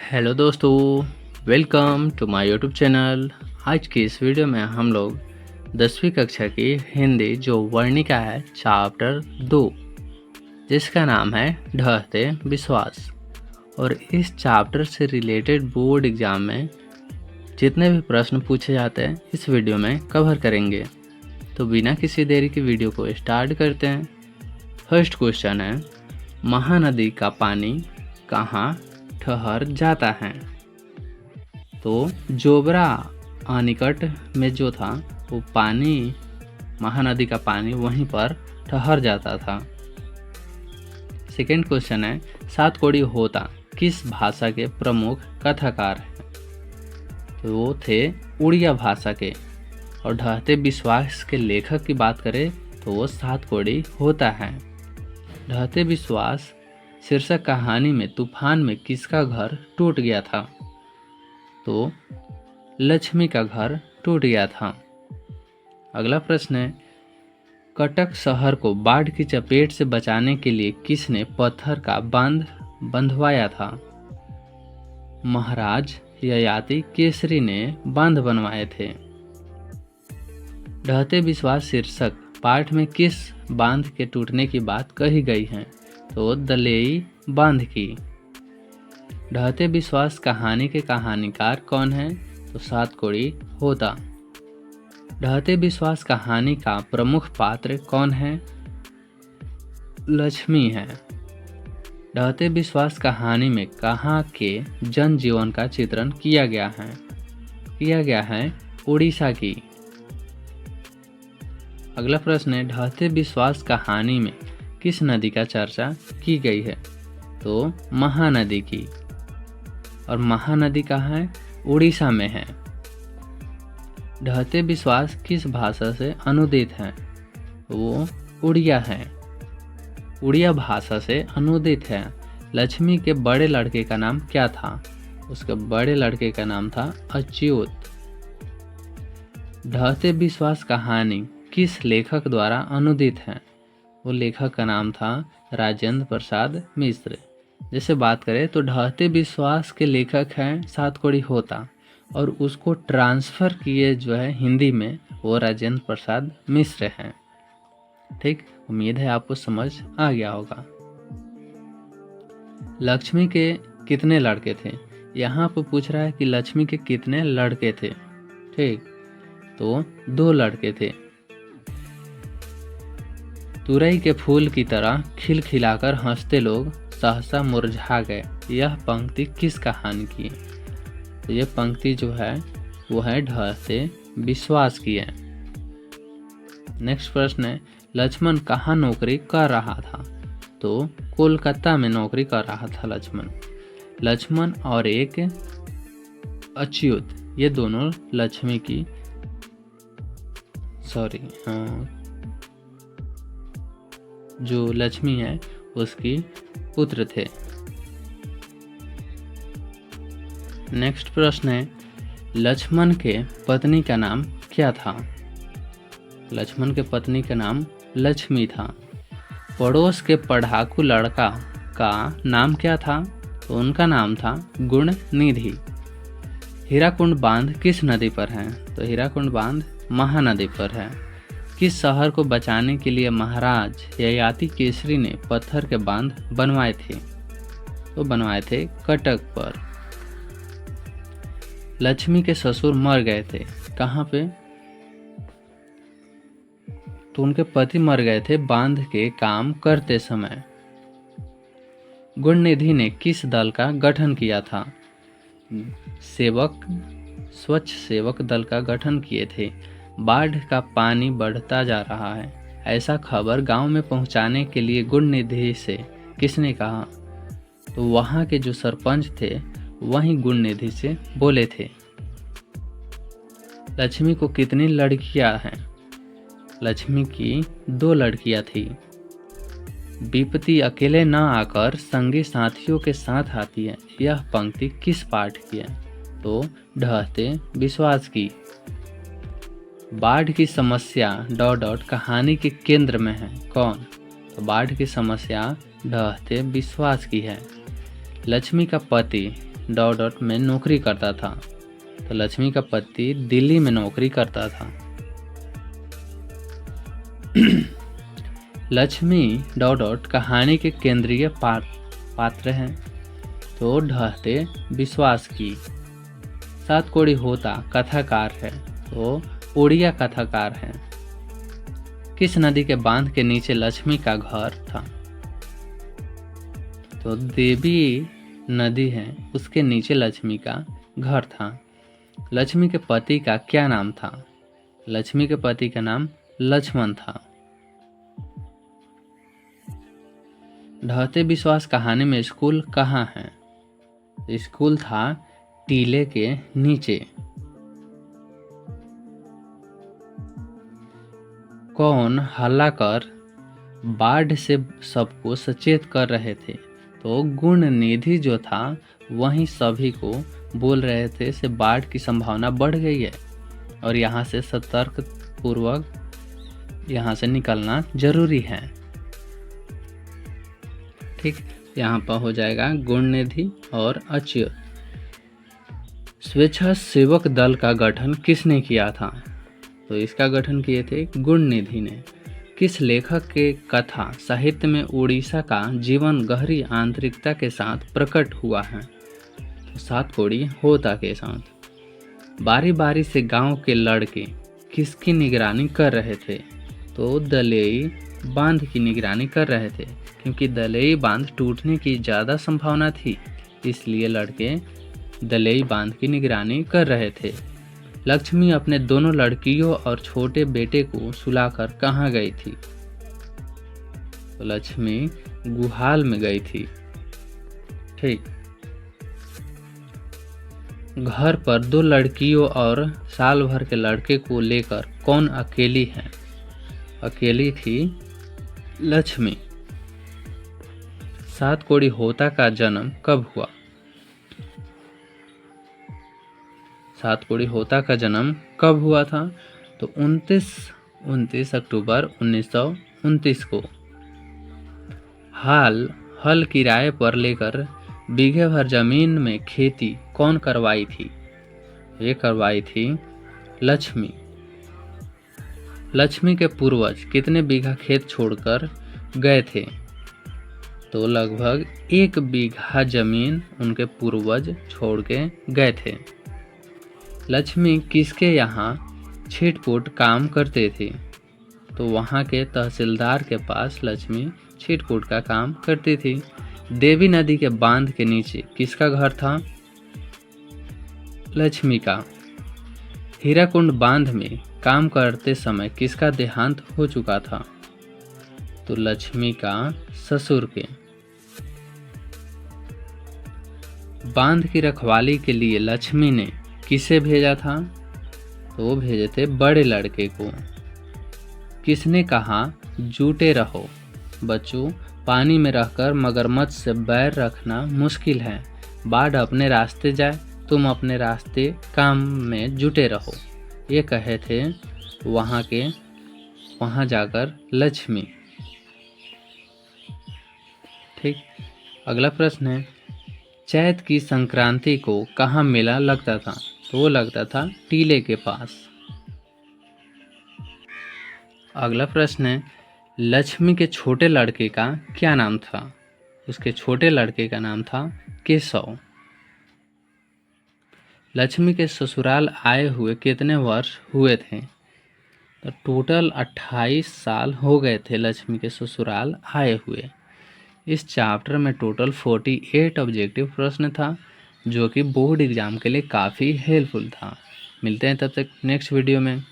Hello दोस्तों, welcome to my YouTube channel. आज की इस वीडियो में हम लोग 10वीं कक्षा की हिंदी जो वर्णिका है चैप्टर 2 जिसका नाम है ढहते विश्वास। और इस चैप्टर से रिलेटेड बोर्ड एग्जाम में जितने भी प्रश्न पूछे जाते हैं इस वीडियो में कवर करेंगे। तो बिना किसी देरी की वीडियो को स्टार्ट करते हैं। फर्स्ट क्वेश्चन है, महानदी का पानी कहाँ ठहर जाता है? तो जोबरा अनिकट में जो था वो पानी, महानदी का पानी वहीं पर ठहर जाता था। सेकेंड क्वेश्चन है, सात कोड़ी होता किस भाषा के प्रमुख कथाकार हैं? तो वो थे उड़िया भाषा के। और ढहते विश्वास के लेखक की बात करें तो वो सात कोड़ी होता है। ढहते विश्वास शीर्षक कहानी में तूफान में किसका घर टूट गया था? तो लक्ष्मी का घर टूट गया था। अगला प्रश्न है, कटक शहर को बाढ़ की चपेट से बचाने के लिए किसने पत्थर का बांध बंधवाया था? महाराज ययाति केसरी ने बांध बनवाए थे। ढहते विश्वास शीर्षक पाठ में किस बांध के टूटने की बात कही गई है? तो दलेई बांध की। ढहते विश्वास कहानी के कहानीकार कौन है? तो सात कोड़ी होता। ढहते विश्वास कहानी का प्रमुख पात्र कौन है? लक्ष्मी है। ढहते विश्वास कहानी में कहाँ के जनजीवन का चित्रण किया गया है उड़ीसा की। अगला प्रश्न है, ढहते विश्वास कहानी में किस नदी का चर्चा की गई है? तो महानदी की। और महानदी कहाँ है? उड़ीसा में है। ढहते विश्वास किस भाषा से अनुदित है? वो उड़िया है। उड़िया भाषा से अनुदित है। लक्ष्मी के बड़े लड़के का नाम क्या था? उसके बड़े लड़के का नाम था अच्युत। ढहते विश्वास कहानी किस लेखक द्वारा अनुदित है? वो लेखक का नाम था राजेंद्र प्रसाद मिश्र। जैसे बात करें तो ढहते विश्वास के लेखक हैं सात कोड़ी होता और उसको ट्रांसफ़र किए जो है हिंदी में वो राजेंद्र प्रसाद मिश्र हैं। ठीक, उम्मीद है आपको समझ आ गया होगा। लक्ष्मी के कितने लड़के थे? यहाँ पर पूछ रहा है कि लक्ष्मी के कितने लड़के थे। ठीक, तो 2 लड़के थे। तुरई के फूल की तरह खिलखिलाकर हंसते लोग सहसा मुरझा गए। यह पंक्ति किस कहानी की है? तो यह पंक्ति जो है वो है ढहते विश्वास की है। नेक्स्ट प्रश्न है, लक्ष्मण कहाँ नौकरी कर रहा था? तो कोलकाता में नौकरी कर रहा था लक्ष्मण और एक अच्युत, ये दोनों लक्ष्मी की जो लक्ष्मी है उसकी पुत्र थे। नेक्स्ट प्रश्न है, लक्ष्मण के पत्नी का नाम क्या था? लक्ष्मण के पत्नी का नाम लक्ष्मी था। पड़ोस के पढ़ाकू लड़का का नाम क्या था? तो उनका नाम था गुणनिधि। हीराकुंड बांध किस नदी पर है? तो हीराकुंड बांध महानदी पर है। किस शहर को बचाने के लिए महाराज ययाति केसरी ने पत्थर के बांध बनवाए थे? तो बनवाए थे कटक पर। लक्ष्मी के ससुर मर गए थे, कहाँ पे? तो उनके पति मर गए थे बांध के काम करते समय। गुणनिधि ने किस दल का गठन किया था? स्वच्छ सेवक दल का गठन किए थे। बाढ़ का पानी बढ़ता जा रहा है, ऐसा खबर गांव में पहुंचाने के लिए गुणनिधि से किसने कहा? तो वहां के जो सरपंच थे वही गुणनिधि से बोले थे। लक्ष्मी को कितनी लड़कियां हैं? लक्ष्मी की 2 लड़कियां थी। विपत्ति अकेले न आकर संगी साथियों के साथ आती है, यह पंक्ति किस पाठ की है? तो ढहते विश्वास की। बाढ़ की समस्या ... कहानी के केंद्र में है, कौन? तो बाढ़ की समस्या ढहते विश्वास की है। लक्ष्मी का पति डॉट डॉट में नौकरी करता था। तो लक्ष्मी का पति दिल्ली में नौकरी करता था। लक्ष्मी डॉट डॉट कहानी के केंद्रीय पात्र हैं। तो ढहते विश्वास की। सात कोड़ी होता कथाकार है। तो उड़िया कथाकार है। किस नदी के बांध के नीचे लक्ष्मी का घर था? तो देवी नदी है, उसके नीचे लक्ष्मी का घर था। लक्ष्मी के पति का क्या नाम था? लक्ष्मी के पति का नाम लक्ष्मण था। ढहते विश्वास कहानी में स्कूल कहाँ है? स्कूल था टीले के नीचे। कौन हल्ला कर बाढ़ से सबको सचेत कर रहे थे? तो गुण निधि जो था वही सभी को बोल रहे थे से बाढ़ की संभावना बढ़ गई है और यहाँ से सतर्क पूर्वक यहाँ से निकलना जरूरी है। ठीक, यहाँ पर हो जाएगा गुण निधि और अच्युत। स्वेच्छा सेवक दल का गठन किसने किया था? तो इसका गठन किए थे गुण निधि ने। किस लेखक के कथा साहित्य में उड़ीसा का जीवन गहरी आंतरिकता के साथ प्रकट हुआ है? तो सात कोड़ी होता के साथ। बारी बारी से गांव के लड़के किसकी निगरानी कर रहे थे? तो दलेई बांध की निगरानी कर रहे थे, क्योंकि दलेई बांध टूटने की ज़्यादा संभावना थी, इसलिए लड़के दलेई बांध की निगरानी कर रहे थे। लक्ष्मी अपने दोनों लड़कियों और छोटे बेटे को सुलाकर कहाँ गई थी? तो लक्ष्मी गुहाल में गई थी। ठीक, घर पर दो लड़कियों और साल भर के लड़के को लेकर कौन अकेली है? अकेली थी लक्ष्मी। सात कोड़ी होता का जन्म कब हुआ? सात कोड़ी होता का जन्म कब हुआ था? तो 29 अक्टूबर 1929 को। हल किराए पर लेकर बीघे भर जमीन में खेती कौन करवाई थी? ये करवाई थी लक्ष्मी। लक्ष्मी के पूर्वज कितने बीघा खेत छोड़कर गए थे? तो लगभग 1 बीघा जमीन उनके पूर्वज छोड़ के गए थे। लक्ष्मी किसके यहाँ छिटपुट काम करते थे? तो वहाँ के तहसीलदार के पास लक्ष्मी छिटपुट का काम करती थी। देवी नदी के बांध के नीचे किसका घर था? लक्ष्मी का। हीराकुंड बांध में काम करते समय किसका देहांत हो चुका था? तो लक्ष्मी का ससुर के। बांध की रखवाली के लिए लक्ष्मी ने किसे भेजा था? तो वो भेजे थे बड़े लड़के को। किसने कहा जुटे रहो बच्चों, पानी में रहकर मगरमच्छ से बैर रखना मुश्किल है। बाढ़ अपने रास्ते जाए, तुम अपने रास्ते काम में जुटे रहो। ये कहे थे वहाँ जाकर लक्ष्मी। ठीक, अगला प्रश्न है, चैत की संक्रांति को कहाँ मेला लगता था? तो वो लगता था टीले के पास। अगला प्रश्न है, लक्ष्मी के छोटे लड़के का क्या नाम था? उसके छोटे लड़के का नाम था केशव। लक्ष्मी के ससुराल आए हुए कितने वर्ष हुए थे? तो टोटल 28 साल हो गए थे लक्ष्मी के ससुराल आए हुए। इस चैप्टर में टोटल 48 ऑब्जेक्टिव प्रश्न था, जो कि बोर्ड एग्जाम के लिए काफ़ी हेल्पफुल था। मिलते हैं तब तक नेक्स्ट वीडियो में।